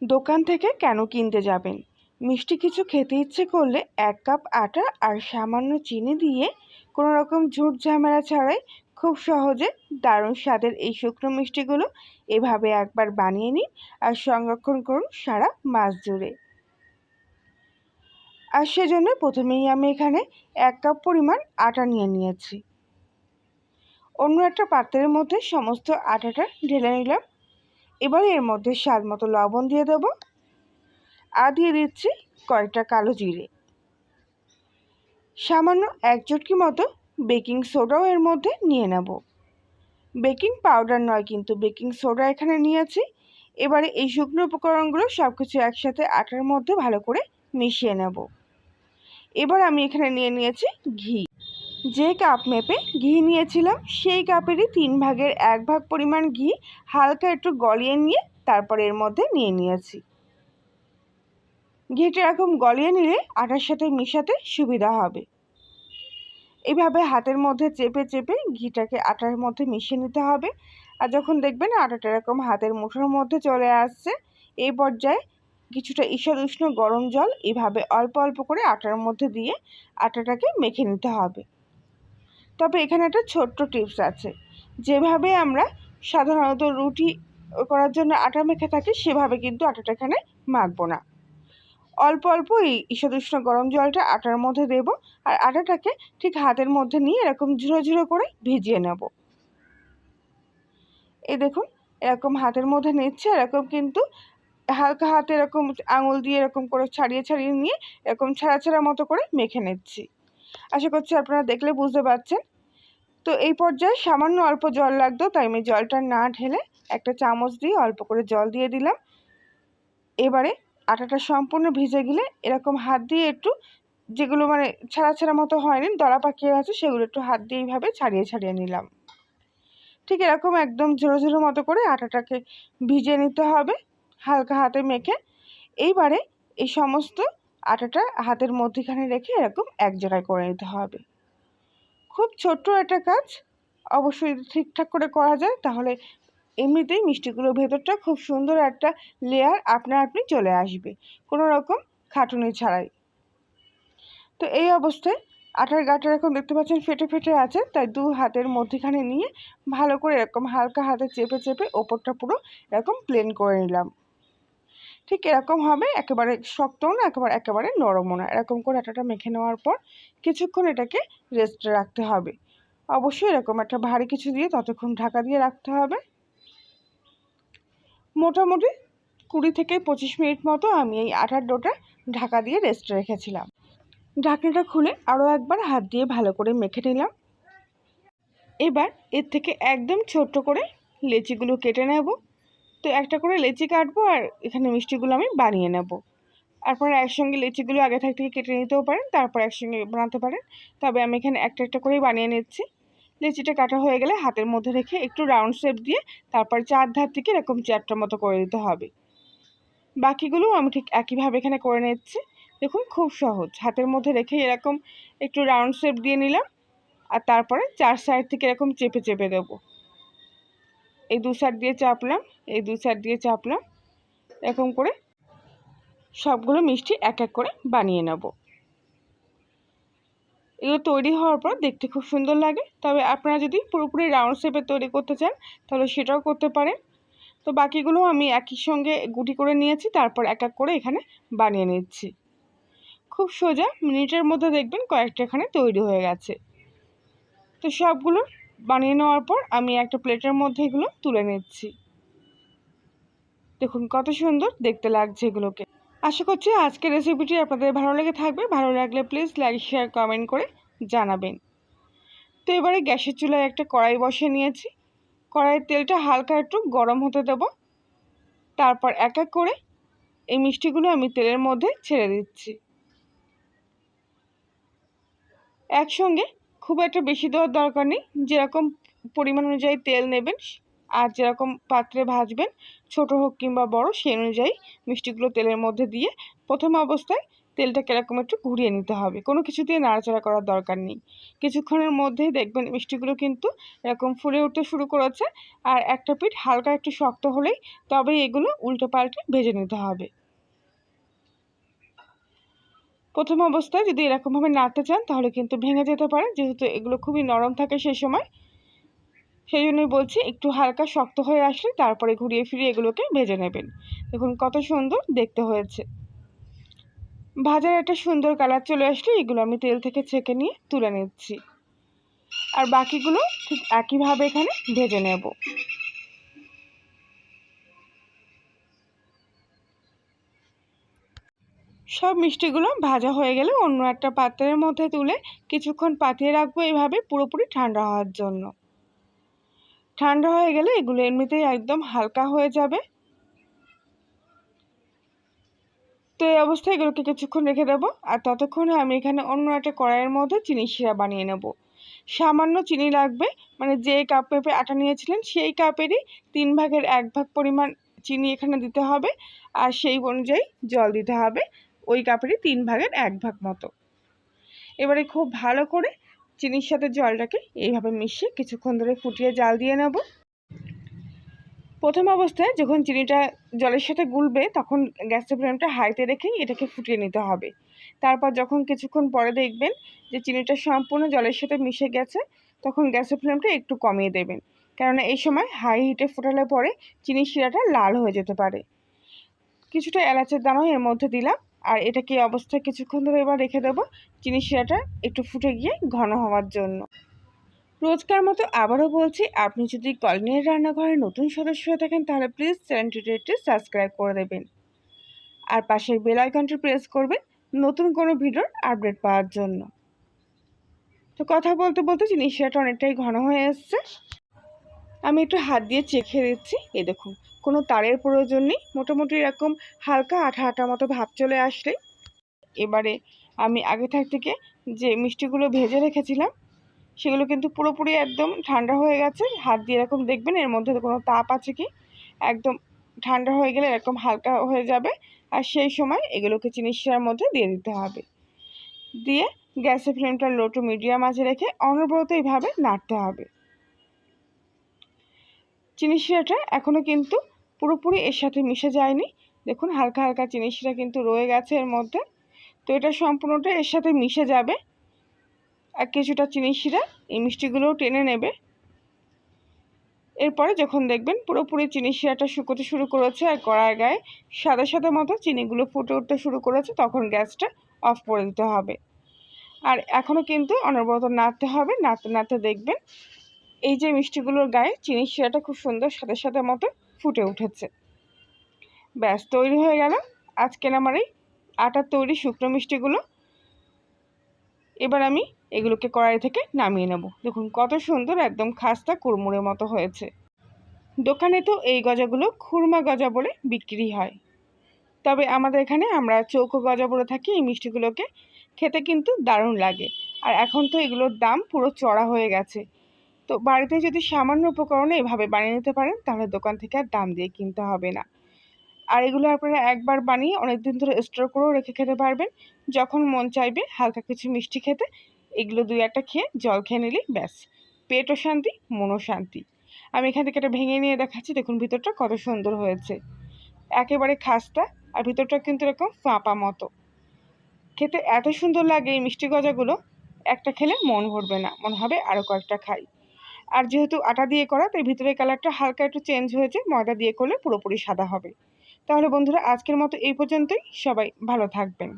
দোকান থেকে কেন কিনতে যাবেন? মিষ্টি কিছু খেতে ইচ্ছে করলে 1 কাপ আটা আর সামান্য চিনি দিয়ে কোনো রকম ঝুট ঝামেলা ছাড়াই খুব সহজে দারুণ স্বাদের এই শুকনো মিষ্টিগুলো এভাবে একবার বানিয়ে নিন আর সংরক্ষণ করুন সারা মাস জুড়ে। আর সেজন্য প্রথমেই আমি এখানে 1 কাপ পরিমাণ আটা নিয়ে নিয়েছি। অন্য একটা পাত্রের মধ্যে সমস্ত আটাটা ঢেলে নিলাম। এবার এর মধ্যে স্বাদ মতো লবণ দিয়ে দেবো আর দিয়ে দিচ্ছি কয়েকটা কালো জিরে। সামান্য 1 চুটকি মতো বেকিং সোডাও এর মধ্যে নিয়ে নেব। বেকিং পাউডার নয় কিন্তু বেকিং সোডা এখানে নিয়েছি। এবারে এই শুকনো উপকরণগুলো সব কিছু একসাথে আটার মধ্যে ভালো করে মিশিয়ে নেব। এবার আমি এখানে নিয়ে নিয়েছি ঘি। যে কাপ মেপে ঘি নিয়েছিলাম সেই কাপেরই 3 ভাগের 1 ভাগ পরিমাণ ঘি হালকা একটু গলিয়ে নিয়ে তারপর এর মধ্যে নিয়ে নিয়েছি। ঘিটা এরকম গলিয়ে নিলে আটার সাথে মেশাতে সুবিধা হবে। এভাবে হাতের মধ্যে চেপে চেপে ঘিটাকে আটার মধ্যে মিশিয়ে নিতে হবে। আর যখন দেখবেন আটাটা এরকম হাতের মুঠোর মধ্যে চলে আসছে, এই পর্যায়ে কিছুটা ঈষৎ উষ্ণ গরম জল এভাবে অল্প অল্প করে আটার মধ্যে দিয়ে আটাটাকে মেখে নিতে হবে। তবে এখানে একটা ছোট্ট টিপস আছে। যেভাবে আমরা সাধারণত রুটি করার জন্য আটা মেখে থাকি সেভাবে কিন্তু আটাটা এখানে মাখবো না। অল্প অল্প এই ঈষৎ উষ্ণ গরম জলটা আটার মধ্যে দেব আর আটাটাকে ঠিক হাতের মধ্যে নিয়ে এরকম ঝুড়ো ঝুড়ো করে ভিজিয়ে নেব। এই দেখুন এরকম হাতের মধ্যে নিচ্ছে, এরকম কিন্তু হালকা হাতে এরকম আঙুল দিয়ে এরকম করে ছাড়িয়ে ছাড়িয়ে নিয়ে এরকম ছাড়া ছাড়া মতো করে মেখে নিচ্ছি। আশা করছি আপনারা দেখলে বুঝতে পারছেন। তো এই পর্যায়ে সামান্য অল্প জল লাগতো, তাই আমি জলটা না ঢেলে একটা চামচ দিয়ে অল্প করে জল দিয়ে দিলাম। এবারে আটাটা সম্পূর্ণ ভিজে গেলে এরকম হাত দিয়ে একটু যেগুলো মানে ছাড়া ছাড়া মতো হয়নি, দলা পাকিয়ে আছে, সেগুলো একটু হাত দিয়ে এইভাবে ছাড়িয়ে ছাড়িয়ে নিলাম। ঠিক এরকম একদম ঝুরো ঝুরো মতো করে আটাটাকে ভিজিয়ে নিতে হবে হালকা হাতে মেখে। এইবারে এই সমস্ত আটাটা হাতের মধ্যখানে রেখে এরকম এক জায়গায় করে নিতে হবে। খুব ছোট্ট একটা কাজ, অবশ্যই ঠিকঠাক করে করা যায় তাহলে এমনিতেই মিষ্টিগুলোর ভেতরটা খুব সুন্দর একটা লেয়ার আপনি চলে আসবে কোনো রকম খাটুনি ছাড়াই। তো এই অবস্থায় আটার গাটা এখন দেখতে পাচ্ছেন ফেটে ফেটে আছে, তাই 2 হাতের মধ্যখানে নিয়ে ভালো করে এরকম হালকা হাতে চেপে চেপে ওপরটা পুরো এরকম প্লেন করে নিলাম। ঠিক এরকম হবে, একেবারে শক্তও না একেবারে নরমও না। এরকম করে আটাটা মেখে নেওয়ার পর কিছুক্ষণ এটাকে রেস্টে রাখতে হবে। অবশ্যই এরকম একটা ভারী কিছু দিয়ে ততক্ষণ ঢাকা দিয়ে রাখতে হবে। মোটামুটি 20 থেকে 25 মিনিট মতো আমি এই আটার ডোটা ঢাকা দিয়ে রেস্টে রেখেছিলাম। ঢাকনাটা খুলে আরও একবার হাত দিয়ে ভালো করে মেখে নিলাম। এবার এর থেকে একদম ছোট্ট করে লেচিগুলো কেটে নেব। তো একটা করে লেচি কাটবো আর এখানে মিষ্টিগুলো আমি বানিয়ে নেব। আপনারা একসঙ্গে লেচিগুলো আগে থেকে কেটে নিতেও পারেন, তারপর একসঙ্গে বানাতে পারেন। তবে আমি এখানে একটা একটা করেই বানিয়ে নিচ্ছি। লেচিটা কাটা হয়ে গেলে হাতের মধ্যে রেখে একটু রাউন্ড শেপ দিয়ে তারপর 4 ধার থেকে এরকম 4টা মতো করে দিতে হবে। বাকিগুলোও আমি ঠিক একইভাবে এখানে করে নিচ্ছি। দেখুন খুব সহজ, হাতের মধ্যে রেখে এরকম একটু রাউন্ড শেপ দিয়ে নিলাম আর তারপরে 4 সাইড থেকে এরকম চেপে চেপে দেবো। এই 2 সাইড দিয়ে চাপলাম, এই 2 সাইড দিয়ে চাপলাম, এরকম করে সবগুলো মিষ্টি এক এক করে বানিয়ে নেব। এগুলো তৈরি হওয়ার পর দেখতে খুব সুন্দর লাগে। তবে আপনারা যদি পুরোপুরি রাউন্ড শেপে তৈরি করতে চান তাহলে সেটাও করতে পারেন। তো বাকিগুলো আমি একই সঙ্গে গুটি করে নিয়েছি, তারপর এক এক করে এখানে বানিয়ে নিচ্ছি। খুব সোজা, মিনিটের মধ্যে দেখবেন কয়েকটা এখানে তৈরি হয়ে গেছে। তো সবগুলো বানিয়ে নেওয়ার পর আমি একটা প্লেটের মধ্যে এগুলো তুলে নিচ্ছি। দেখুন কত সুন্দর দেখতে লাগছে এগুলোকে। আশা করছি আজকের রেসিপিটি আপনাদের ভালো লেগে থাকবে। ভালো লাগলে প্লিজ লাইক শেয়ার কমেন্ট করে জানাবেন। তো এবারে গ্যাসের চুলায় একটা কড়াই বসিয়ে নিয়েছি। কড়াইয়ের তেলটা হালকা একটু গরম হতে দেব। তারপর এক এক করে এই মিষ্টিগুলো আমি তেলের মধ্যে ছেড়ে দিচ্ছি। একসঙ্গে খুব একটা বেশি দেওয়ার দরকার নেই, যেরকম পরিমাণ অনুযায়ী তেল নেবেন আর যেরকম পাত্রে ভাজবেন ছোট হোক কিংবা বড় সেই অনুযায়ী মিষ্টিগুলো তেলের মধ্যে দিয়ে প্রথম অবস্থায় তেলটাকে এরকম একটু ঘুরিয়ে নিতে হবে, কোনো কিছু দিয়ে নাড়াচাড়া করার দরকার নেই। কিছুক্ষণের মধ্যেই দেখবেন মিষ্টিগুলো কিন্তু এরকম ফুলে উঠতে শুরু করেছে। আর একটা পিঠ হালকা একটু শক্ত হলেই তবেই এগুলো উল্টে পাল্টে ভেজে নিতে হবে। প্রথম অবস্থায় যদি এরকমভাবে নাড়তে চান তাহলে কিন্তু ভেঙে যেতে পারে, যেহেতু এগুলো খুবই নরম থাকে সেই সময়। সেই জন্যই বলছি একটু হালকা শক্ত হয়ে আসলে তারপরে ঘুরিয়ে ফিরিয়ে এগুলোকে ভেজে নেবেন। দেখুন কত সুন্দর দেখতে হয়েছে। ভাজার একটা সুন্দর কালার চলে আসলে এগুলো আমি তেল থেকে ছেঁকে নিয়ে তুলে নিচ্ছি। আর বাকিগুলো ঠিক একইভাবে এখানে ভেজে নেব। সব মিষ্টিগুলো ভাজা হয়ে গেলে অন্য একটা পাত্রের মধ্যে তুলে কিছুক্ষণ পাতিয়ে রাখবো, এইভাবে পুরোপুরি ঠান্ডা হওয়ার জন্য। ঠান্ডা হয়ে গেলে এগুলো এমনিতেই একদম হালকা হয়ে যাবে। তো এই অবস্থায় এগুলোকে কিছুক্ষণ রেখে দেবো। আর ততক্ষণে আমি এখানে অন্য একটা কড়াইয়ের মধ্যে চিনি শিরা বানিয়ে নেব। সামান্য চিনি লাগবে, মানে যে কাপ পেঁপে আটা নিয়েছিলেন সেই কাপেরই 1/3 পরিমাণ চিনি এখানে দিতে হবে। আর সেই অনুযায়ী জল দিতে হবে, ওই কাপেরই 1/3 মতো। এবারে খুব ভালো করে চিনির সাথে জলটাকে এইভাবে মিশিয়ে কিছুক্ষণ ধরে ফুটিয়ে জাল দিয়ে নেব। প্রথম অবস্থায় যখন চিনিটা জলের সাথে গুলবে তখন গ্যাসের ফ্লেমটা হাইতে রেখেই এটাকে ফুটিয়ে নিতে হবে। তারপর যখন কিছুক্ষণ পরে দেখবেন যে চিনিটা সম্পূর্ণ জলের সাথে মিশে গেছে তখন গ্যাসের ফ্লেমটা একটু কমিয়ে দেবেন, কেননা এই সময় হাই হিটে ফোটালে পরে চিনির শিরাটা লাল হয়ে যেতে পারে। কিছুটা এলাচের দানাও এর মধ্যে দিলাম। আর এটাকে এই অবস্থায় কিছুক্ষণ ধরে এবার রেখে দেবো চিনির শিরাটা একটু ফুটে গিয়ে ঘন হওয়ার জন্য। রোজকার মতো আবারও বলছি, আপনি যদি কলিনের রান্নাঘরের নতুন সদস্য হয়ে থাকেন তাহলে প্লিজ চ্যানেলটি সাবস্ক্রাইব করে দেবেন। আর পাশের বেল আইকনটি প্রেস করবেন নতুন কোনো ভিডিওর আপডেট পাওয়ার জন্য। তো কথা বলতে বলতে চিনির শিরাটা অনেকটাই ঘন হয়ে এসছে। আমি একটু হাত দিয়ে চেখে দিচ্ছি। এই দেখুন কোনো তারের প্রয়োজন নেই, মোটামুটি এরকম হালকা আঠা আঠা মতো ভাব চলে আসলেই এবারে আমি আগে থেকে যে মিষ্টিগুলো ভেজে রেখেছিলাম সেগুলো কিন্তু পুরোপুরি একদম ঠান্ডা হয়ে গেছে। হাত দিয়ে এরকম দেখবেন এর মধ্যে কোনো তাপ আছে কি, একদম ঠান্ডা হয়ে গেলে এরকম হালকা হয়ে যাবে। আর সেই সময় এগুলোকে চিনির শিরার মধ্যে দিয়ে দিতে হবে। দিয়ে গ্যাসের ফ্লেমটা লো টু মিডিয়াম আঁচে রেখে অনবরত এইভাবে নাড়তে হবে। চিনির শিরাটা এখনও কিন্তু পুরোপুরি এর সাথে মিশে যায়নি, দেখুন হালকা হালকা চিনির শিরা কিন্তু রয়ে গেছে এর মধ্যে। তো এটা সম্পূর্ণটা এর সাথে মিশে যাবে আর কিছুটা চিনির শিরা এই মিষ্টিগুলোও টেনে নেবে। এরপরে যখন দেখবেন পুরোপুরি চিনির শিরাটা শুকোতে শুরু করেছে আর কড়ার গায়ে সাদা সাদা মতো চিনিগুলো ফুটে উঠতে শুরু করেছে তখন গ্যাসটা অফ করে দিতে হবে। আর এখনও কিন্তু অনবরত নাড়তে হবে, নাড়তে নাড়তে দেখবেন এই যে মিষ্টিগুলোর গায়ে চিনির শিরাটা খুব সুন্দর সাদা সাদা মতো ফুটে উঠেছে। ব্যাস তৈরি হয়ে গেল আজকের আমার এই আটার তৈরি শুকনো মিষ্টিগুলো। এবার আমি এগুলোকে কড়াই থেকে নামিয়ে নেব। দেখুন কত সুন্দর একদম খাস্তা কুড়মুড়ের মতো হয়েছে। দোকানে তো এই গজাগুলো খুরমা গজা বলে বিক্রি হয়, তবে আমাদের এখানে আমরা চৌকো গজা বলে থাকি এই মিষ্টিগুলোকে। খেতে কিন্তু দারুণ লাগে। আর এখন তো এগুলোর দাম পুরো চড়া হয়ে গেছে। তো বাড়িতে যদি সামান্য উপকরণে এভাবে বানিয়ে নিতে পারেন তাহলে দোকান থেকে আর দাম দিয়ে কিনতে হবে না। আর এগুলো আপনারা একবার বানিয়ে অনেকদিন ধরে স্টোর করেও রেখে খেতে পারবেন। যখন মন চাইবে হালকা কিছু মিষ্টি খেতে এগুলো 2-1টা খেয়ে জল খেয়ে নিলেই ব্যাস, পেটও শান্তি মনও শান্তি। আমি এখান থেকে এটা ভেঙে নিয়ে দেখাচ্ছি, দেখুন ভিতরটা কত সুন্দর হয়েছে, একেবারে খাস্তা। আর ভিতরটা কিন্তু এরকম ফাঁপা মতো, খেতে এত সুন্দর লাগে এই মিষ্টি গজাগুলো, একটা খেলে মন ভরবে না, মনে হবে আরও কয়েকটা খাই। আর যেহেতু আটা দিয়ে করা তাই ভিতরের কালারটা হালকা একটু চেঞ্জ হয়েছে, ময়দা দিয়ে করলে পুরোপুরি সাদা হবে। তাহলে বন্ধুরা আজকের মতো এই পর্যন্তই, সবাই ভালো থাকবেন।